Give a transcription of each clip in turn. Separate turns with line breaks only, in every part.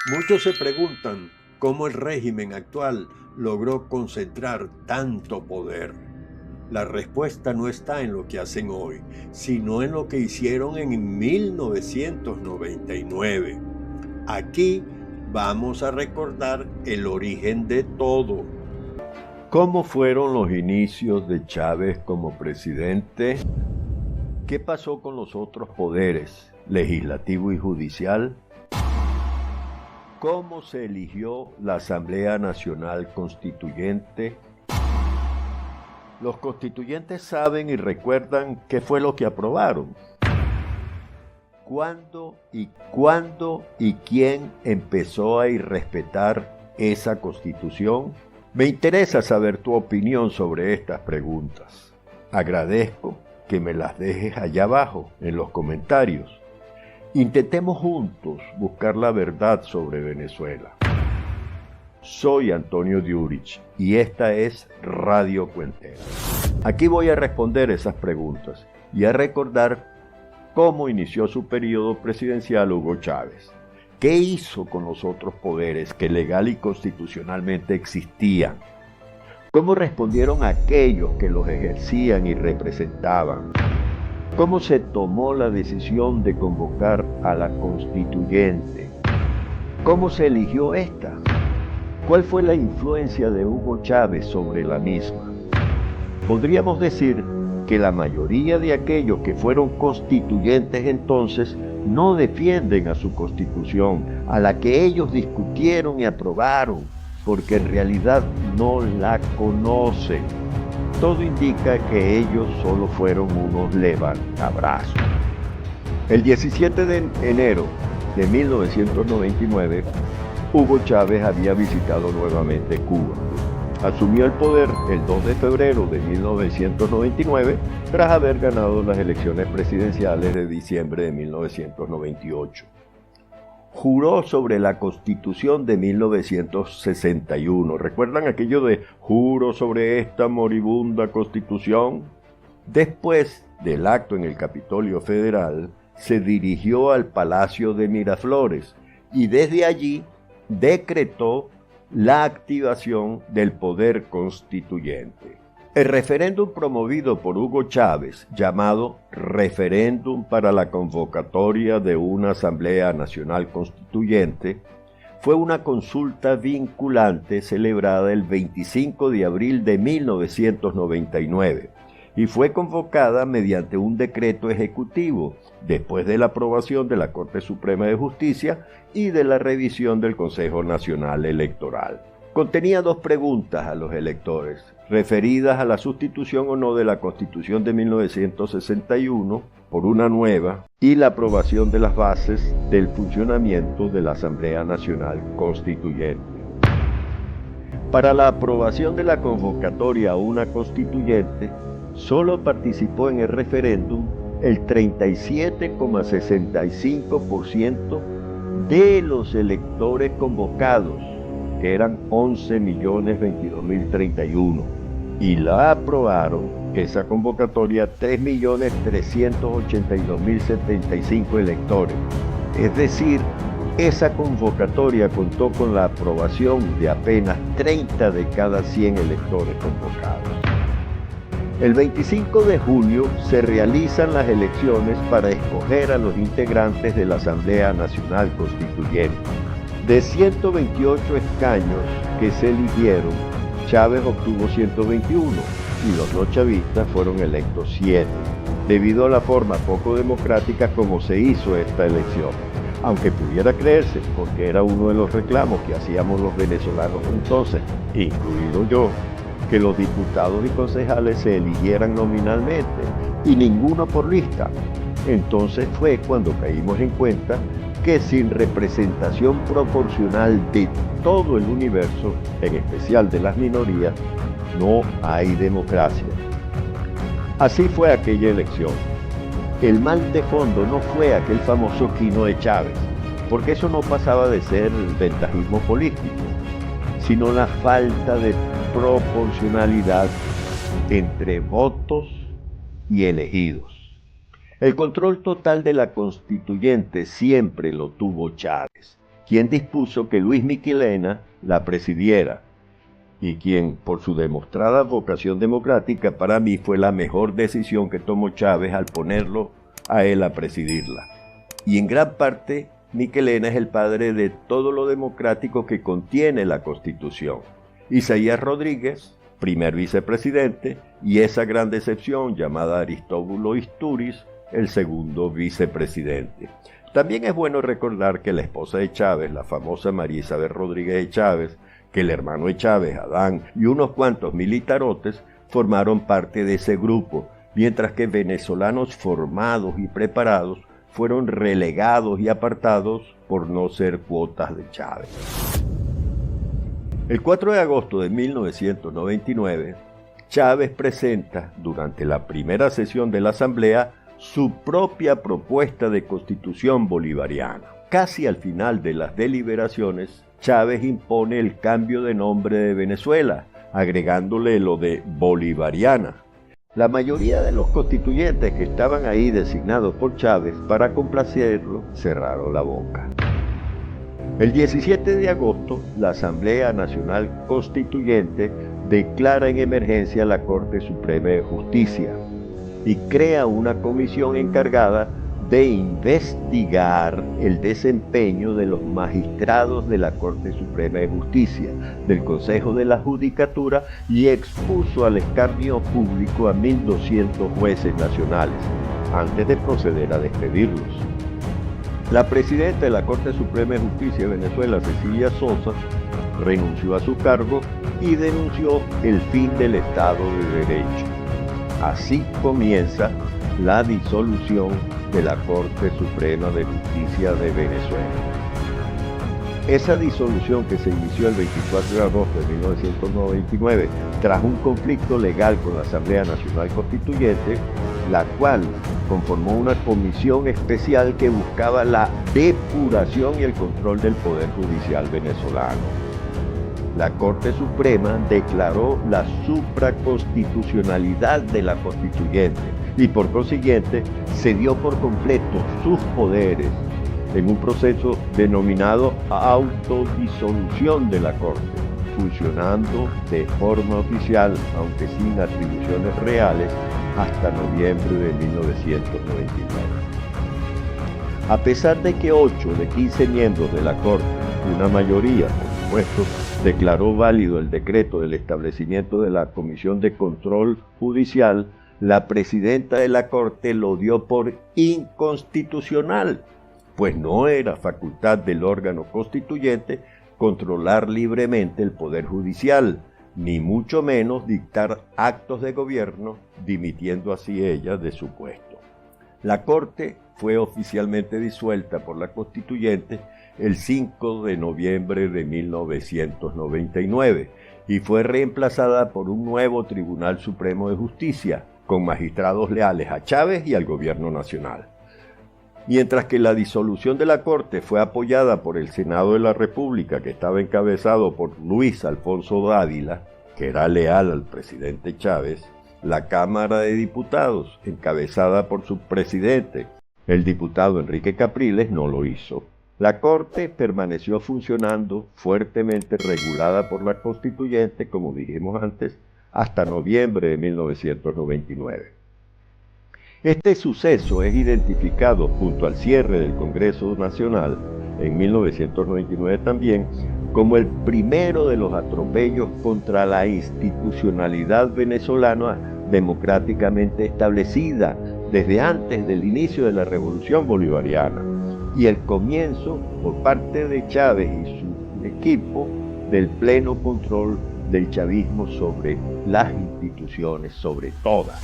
Muchos se preguntan cómo el régimen actual logró concentrar tanto poder. La respuesta no está en lo que hacen hoy, sino en lo que hicieron en 1999. Aquí vamos a recordar el origen de todo. ¿Cómo fueron los inicios de Chávez como presidente? ¿Qué pasó con los otros poderes, legislativo y judicial? ¿Cómo se eligió la Asamblea Nacional Constituyente? Los constituyentes saben y recuerdan qué fue lo que aprobaron. ¿Cuándo y quién empezó a irrespetar esa Constitución? Me interesa saber tu opinión sobre estas preguntas. Agradezco que me las dejes allá abajo en los comentarios. Intentemos juntos buscar la verdad sobre Venezuela. Soy Antonio Diurich y esta es Radio Cuentero. Aquí voy a responder esas preguntas y a recordar cómo inició su periodo presidencial Hugo Chávez. ¿Qué hizo con los otros poderes que legal y constitucionalmente existían? ¿Cómo respondieron aquellos que los ejercían y representaban? ¿Cómo se tomó la decisión de convocar a la constituyente? ¿Cómo se eligió esta? ¿Cuál fue la influencia de Hugo Chávez sobre la misma? Podríamos decir que la mayoría de aquellos que fueron constituyentes entonces no defienden a su constitución, a la que ellos discutieron y aprobaron, porque en realidad no la conocen. Todo indica que ellos solo fueron unos levantabrazos. El 17 de enero de 1999, Hugo Chávez había visitado nuevamente Cuba. Asumió el poder el 2 de febrero de 1999 tras haber ganado las elecciones presidenciales de diciembre de 1998. Juró sobre la Constitución de 1961. ¿Recuerdan aquello de juro sobre esta moribunda Constitución? Después del acto en el Capitolio Federal, se dirigió al Palacio de Miraflores y desde allí decretó la activación del poder constituyente. El referéndum promovido por Hugo Chávez, llamado Referéndum para la convocatoria de una Asamblea Nacional Constituyente, fue una consulta vinculante celebrada el 25 de abril de 1999 y fue convocada mediante un decreto ejecutivo después de la aprobación de la Corte Suprema de Justicia y de la revisión del Consejo Nacional Electoral. Contenía dos preguntas a los electores, referidas a la sustitución o no de la Constitución de 1961 por una nueva y la aprobación de las bases del funcionamiento de la Asamblea Nacional Constituyente. Para la aprobación de la convocatoria a una constituyente, solo participó en el referéndum el 37,65% de los electores convocados, que eran 11.022.031, y la aprobaron esa convocatoria 3.382.075 electores. Es decir, esa convocatoria contó con la aprobación de apenas 30 de cada 100 electores convocados. El 25 de julio se realizan las elecciones para escoger a los integrantes de la Asamblea Nacional Constituyente. De 128 escaños que se eligieron, Chávez obtuvo 121 y los no chavistas fueron electos 7, debido a la forma poco democrática como se hizo esta elección. Aunque pudiera creerse, porque era uno de los reclamos que hacíamos los venezolanos entonces, incluido yo, que los diputados y concejales se eligieran nominalmente y ninguno por lista. Entonces fue cuando caímos en cuenta que sin representación proporcional de todo el universo, en especial de las minorías, no hay democracia. Así fue aquella elección. El mal de fondo no fue aquel famoso quino de Chávez, porque eso no pasaba de ser ventajismo político, sino la falta de proporcionalidad entre votos y elegidos. El control total de la constituyente siempre lo tuvo Chávez, quien dispuso que Luis Miquelena la presidiera, y quien, por su demostrada vocación democrática, para mí fue la mejor decisión que tomó Chávez al ponerlo a él a presidirla. Y en gran parte, Miquelena es el padre de todo lo democrático que contiene la Constitución. Isaías Rodríguez, primer vicepresidente, y esa gran decepción llamada Aristóbulo Istúriz, el segundo vicepresidente. También es bueno recordar que la esposa de Chávez, la famosa María Isabel Rodríguez de Chávez, que el hermano de Chávez, Adán, y unos cuantos militarotes formaron parte de ese grupo, mientras que venezolanos formados y preparados fueron relegados y apartados por no ser cuotas de Chávez. El 4 de agosto de 1999, Chávez presenta, durante la primera sesión de la Asamblea, su propia propuesta de constitución bolivariana. Casi al final de las deliberaciones, Chávez impone el cambio de nombre de Venezuela, agregándole lo de bolivariana. La mayoría de los constituyentes que estaban ahí designados por Chávez para complacerlo cerraron la boca. El 17 de agosto, la Asamblea Nacional Constituyente declara en emergencia la Corte Suprema de Justicia y crea una comisión encargada de investigar el desempeño de los magistrados de la Corte Suprema de Justicia, del Consejo de la Judicatura, y expuso al escarnio público a 1.200 jueces nacionales, antes de proceder a despedirlos. La presidenta de la Corte Suprema de Justicia de Venezuela, Cecilia Sosa, renunció a su cargo y denunció el fin del Estado de Derecho. Así comienza la disolución de la Corte Suprema de Justicia de Venezuela. Esa disolución, que se inició el 24 de agosto de 1999 tras un conflicto legal con la Asamblea Nacional Constituyente, la cual conformó una comisión especial que buscaba la depuración y el control del Poder Judicial venezolano. La Corte Suprema declaró la supraconstitucionalidad de la Constituyente y por consiguiente cedió por completo sus poderes en un proceso denominado autodisolución de la Corte, funcionando de forma oficial, aunque sin atribuciones reales, hasta noviembre de 1999. A pesar de que 8 de 15 miembros de la Corte, una mayoría, por supuesto, declaró válido el decreto del establecimiento de la Comisión de Control Judicial, la presidenta de la Corte lo dio por inconstitucional, pues no era facultad del órgano constituyente controlar libremente el Poder Judicial, ni mucho menos dictar actos de gobierno, dimitiendo así ella de su puesto. La Corte fue oficialmente disuelta por la Constituyente el 5 de noviembre de 1999 y fue reemplazada por un nuevo Tribunal Supremo de Justicia, con magistrados leales a Chávez y al gobierno nacional. Mientras que la disolución de la Corte fue apoyada por el Senado de la República, que estaba encabezado por Luis Alfonso Dávila, que era leal al presidente Chávez, la Cámara de Diputados, encabezada por su presidente, el diputado Enrique Capriles, no lo hizo. La Corte permaneció funcionando fuertemente regulada por la Constituyente, como dijimos antes, hasta noviembre de 1999. Este suceso es identificado junto al cierre del Congreso Nacional en 1999 también como el primero de los atropellos contra la institucionalidad venezolana democráticamente establecida desde antes del inicio de la Revolución Bolivariana y el comienzo por parte de Chávez y su equipo del pleno control del chavismo sobre las instituciones, sobre todas.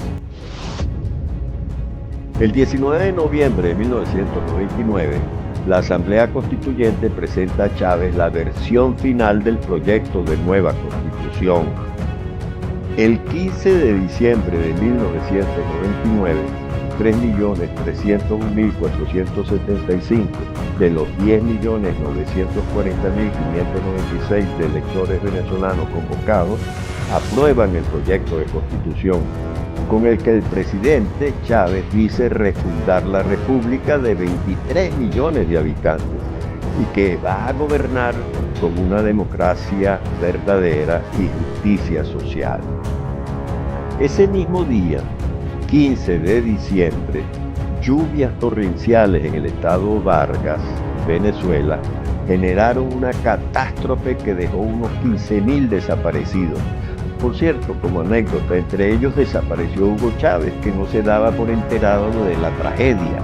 El 19 de noviembre de 1999, la Asamblea Constituyente presenta a Chávez la versión final del proyecto de nueva Constitución. El 15 de diciembre de 1999, 3.301.475 de los 10.940.596 de electores venezolanos convocados aprueban el proyecto de Constitución, con el que el presidente Chávez dice refundar la República de 23 millones de habitantes, y que va a gobernar con una democracia verdadera y justicia social. Ese mismo día, 15 de diciembre, lluvias torrenciales en el estado Vargas, Venezuela, generaron una catástrofe que dejó unos 15.000 desaparecidos. Por cierto, como anécdota, entre ellos desapareció Hugo Chávez, que no se daba por enterado de la tragedia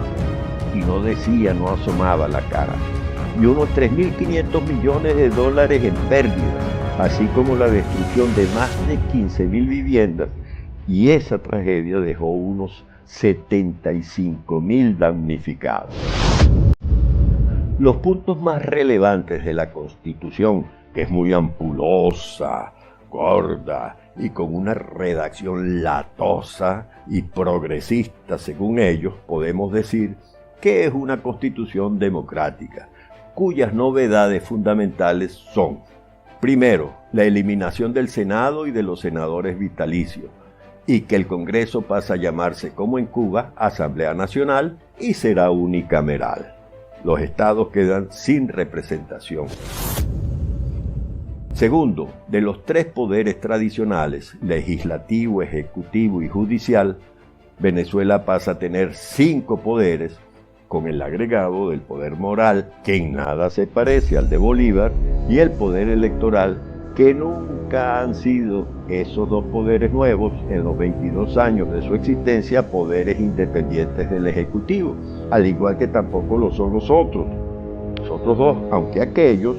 y no decía, no asomaba la cara. Y unos 3.500 millones de dólares en pérdidas, así como la destrucción de más de 15.000 viviendas. Y esa tragedia dejó unos 75.000 damnificados. Los puntos más relevantes de la Constitución, que es muy ampulosa, gorda y con una redacción latosa y progresista según ellos, podemos decir que es una Constitución democrática, cuyas novedades fundamentales son: primero, la eliminación del Senado y de los senadores vitalicios, y que el Congreso pasa a llamarse, como en Cuba, Asamblea Nacional y será unicameral. Los estados quedan sin representación. Segundo, de los 3 poderes tradicionales, legislativo, ejecutivo y judicial, Venezuela pasa a tener 5 poderes, con el agregado del poder moral, que en nada se parece al de Bolívar, y el poder electoral, que nunca han sido esos 2 poderes nuevos, en los 22 años de su existencia, poderes independientes del Ejecutivo, al igual que tampoco lo son los otros 2, aunque aquellos,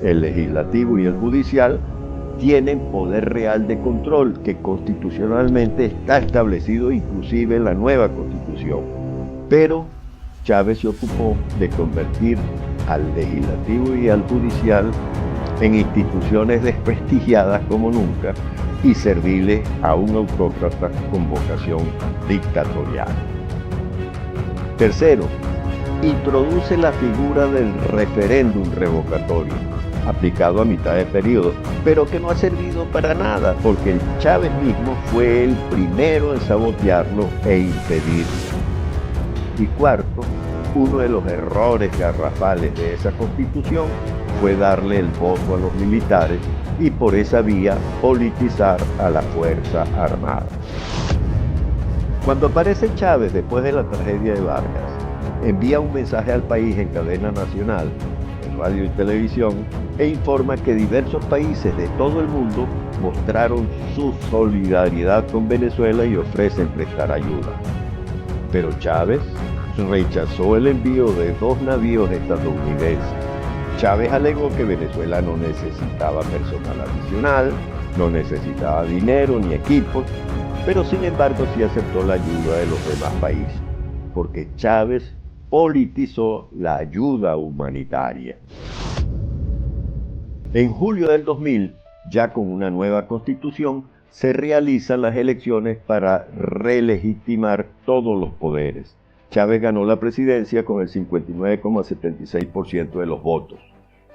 el legislativo y el judicial, tienen poder real de control, que constitucionalmente está establecido inclusive en la nueva Constitución. Pero Chávez se ocupó de convertir al legislativo y al judicial en instituciones desprestigiadas como nunca y serviles a un autócrata con vocación dictatorial. Tercero, introduce la figura del referéndum revocatorio, aplicado a mitad de periodo, pero que no ha servido para nada, porque el Chávez mismo fue el primero en sabotearlo e impedirlo. Y cuarto, uno de los errores garrafales de esa Constitución fue darle el voto a los militares y por esa vía politizar a la Fuerza Armada. Cuando aparece Chávez después de la tragedia de Vargas, envía un mensaje al país en cadena nacional, en radio y televisión, e informa que diversos países de todo el mundo mostraron su solidaridad con Venezuela y ofrecen prestar ayuda. Pero Chávez rechazó el envío de 2 navíos estadounidenses. Chávez alegó que Venezuela no necesitaba personal adicional, no necesitaba dinero ni equipos, pero sin embargo sí aceptó la ayuda de los demás países, porque Chávez politizó la ayuda humanitaria. En julio del 2000, ya con una nueva constitución, se realizan las elecciones para relegitimar todos los poderes. Chávez ganó la presidencia con el 59,76% de los votos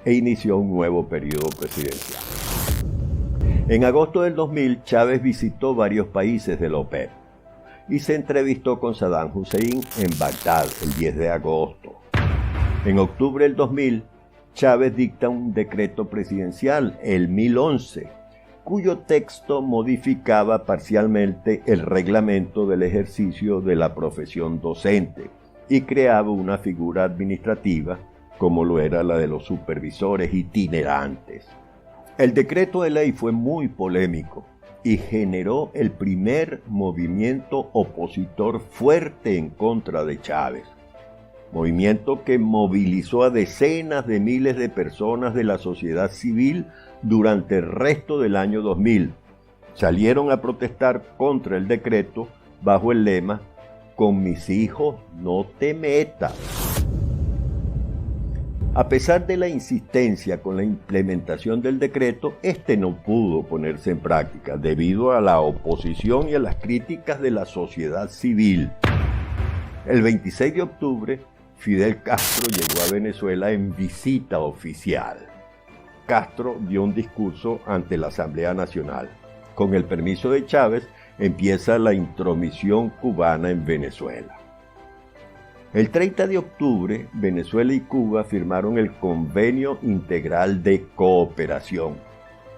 e inició un nuevo periodo presidencial. En agosto del 2000, Chávez visitó varios países de la OPEP y se entrevistó con Saddam Hussein en Bagdad el 10 de agosto. En octubre del 2000, Chávez dicta un decreto presidencial, el 1011, cuyo texto modificaba parcialmente el reglamento del ejercicio de la profesión docente y creaba una figura administrativa como lo era la de los supervisores itinerantes. El decreto de ley fue muy polémico y generó el primer movimiento opositor fuerte en contra de Chávez. Movimiento que movilizó a decenas de miles de personas de la sociedad civil durante el resto del año 2000. Salieron a protestar contra el decreto bajo el lema «Con mis hijos no te metas». A pesar de la insistencia con la implementación del decreto, este no pudo ponerse en práctica debido a la oposición y a las críticas de la sociedad civil. El 26 de octubre, Fidel Castro llegó a Venezuela en visita oficial. Castro dio un discurso ante la Asamblea Nacional. Con el permiso de Chávez, empieza la intromisión cubana en Venezuela. El 30 de octubre, Venezuela y Cuba firmaron el Convenio Integral de Cooperación.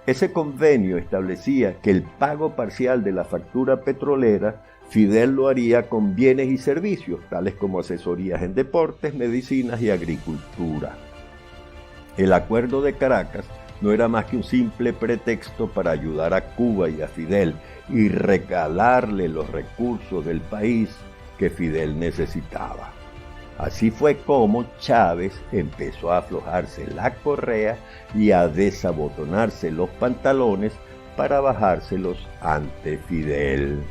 Ese convenio establecía que el pago parcial de la factura petrolera, Fidel lo haría con bienes y servicios, tales como asesorías en deportes, medicinas y agricultura. El Acuerdo de Caracas no era más que un simple pretexto para ayudar a Cuba y a Fidel y regalarle los recursos del país que Fidel necesitaba. Así fue como Chávez empezó a aflojarse la correa y a desabotonarse los pantalones para bajárselos ante Fidel.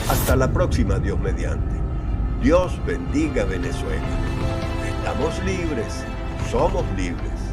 Hasta la próxima, Dios mediante. Dios bendiga Venezuela. Estamos libres, somos libres.